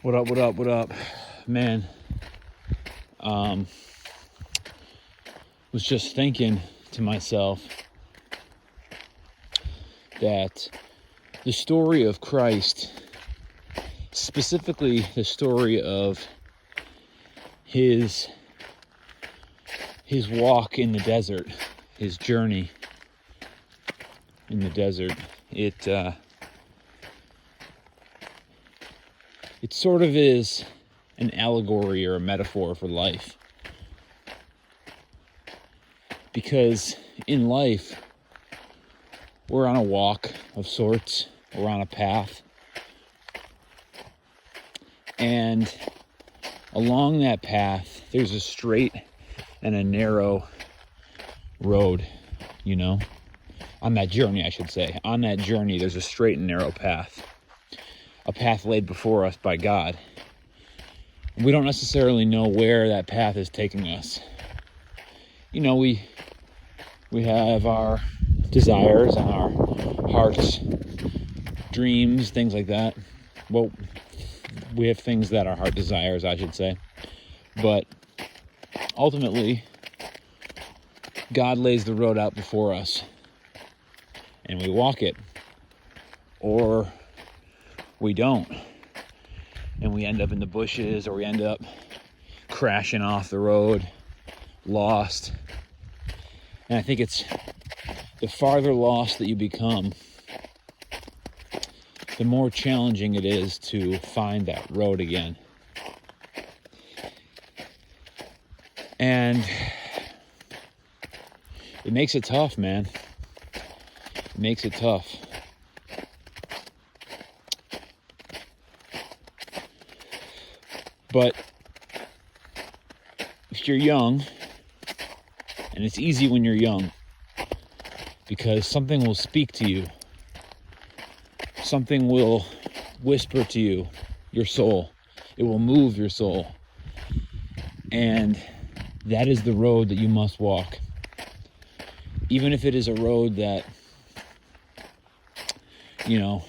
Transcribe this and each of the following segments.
What up, what up, what up? Man, was just thinking to myself that the story of Christ, specifically the story of his walk in the desert, his journey in the desert, it sort of is an allegory or a metaphor for life. Because in life, we're on a walk of sorts, we're on a path. And along that path, there's a straight and a narrow road, you know? On that journey, I should say. On that journey, there's a straight and narrow path. A path laid before us by God. We don't necessarily know where that path is taking us. You know, we have our desires and our hearts, dreams, things like that. Well, we have things that are heart desires, I should say. But ultimately, God lays the road out before us. And we walk it. Or we don't. And we end up in the bushes, or we end up crashing off the road, lost. And I think it's the farther lost that you become, the more challenging it is to find that road again. And it makes it tough, man. It makes it tough. But if you're young, and it's easy when you're young, because something will speak to you. Something will whisper to you, your soul. It will move your soul. And that is the road that you must walk. Even if it is a road that, you know,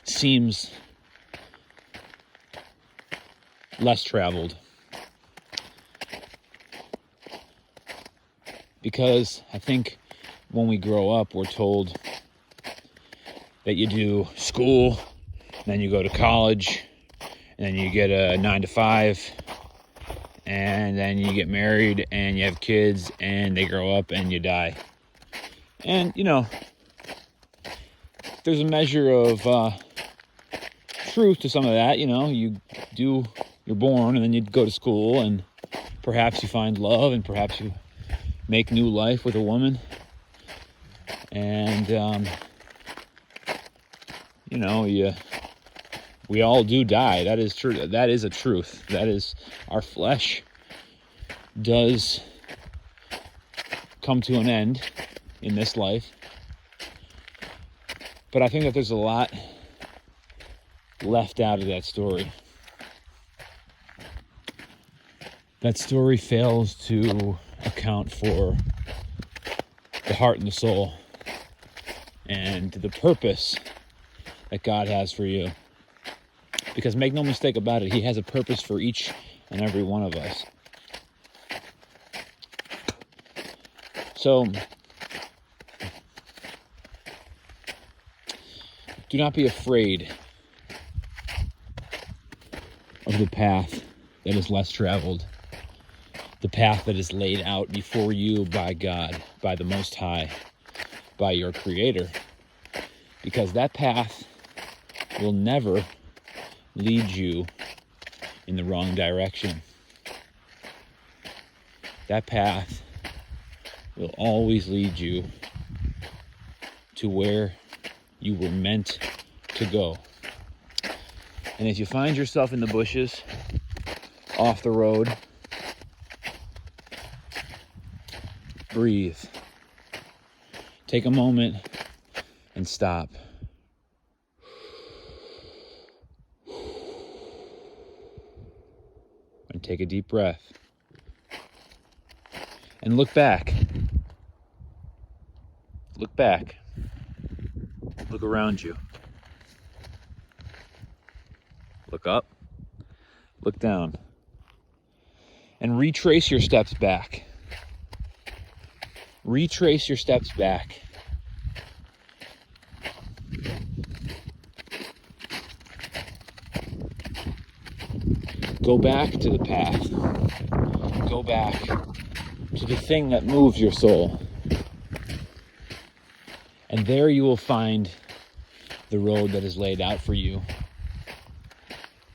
seems less traveled. Because I think when we grow up, we're told that you do school, then you go to college, and then you get a 9-to-5, and then you get married, and you have kids, and they grow up, and you die. And, you know, there's a measure of truth to some of that. You know, you're born, and then you go to school, and perhaps you find love, and perhaps you make new life with a woman. And, you know, we all do die. That is true. That is a truth. That is, our flesh does come to an end in this life. But I think that there's a lot left out of that story. That story fails to account for the heart and the soul and the purpose that God has for you. Because make no mistake about it, He has a purpose for each and every one of us. So, do not be afraid of the path that is less traveled. The path that is laid out before you by God, by the Most High, by your Creator. Because that path will never lead you in the wrong direction. That path will always lead you to where you were meant to go. And if you find yourself in the bushes, off the road, breathe. Take a moment and stop. And take a deep breath. And look back. Look back. Look around you. Look up, look down, and retrace your steps back. Retrace your steps back. Go back to the path. Go back to the thing that moves your soul. And there you will find the road that is laid out for you.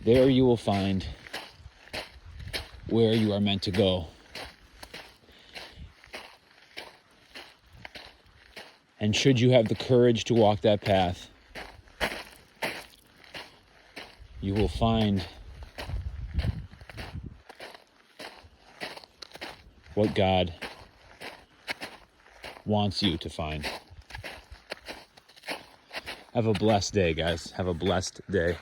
There you will find where you are meant to go. And should you have the courage to walk that path, you will find what God wants you to find. Have a blessed day, guys. Have a blessed day.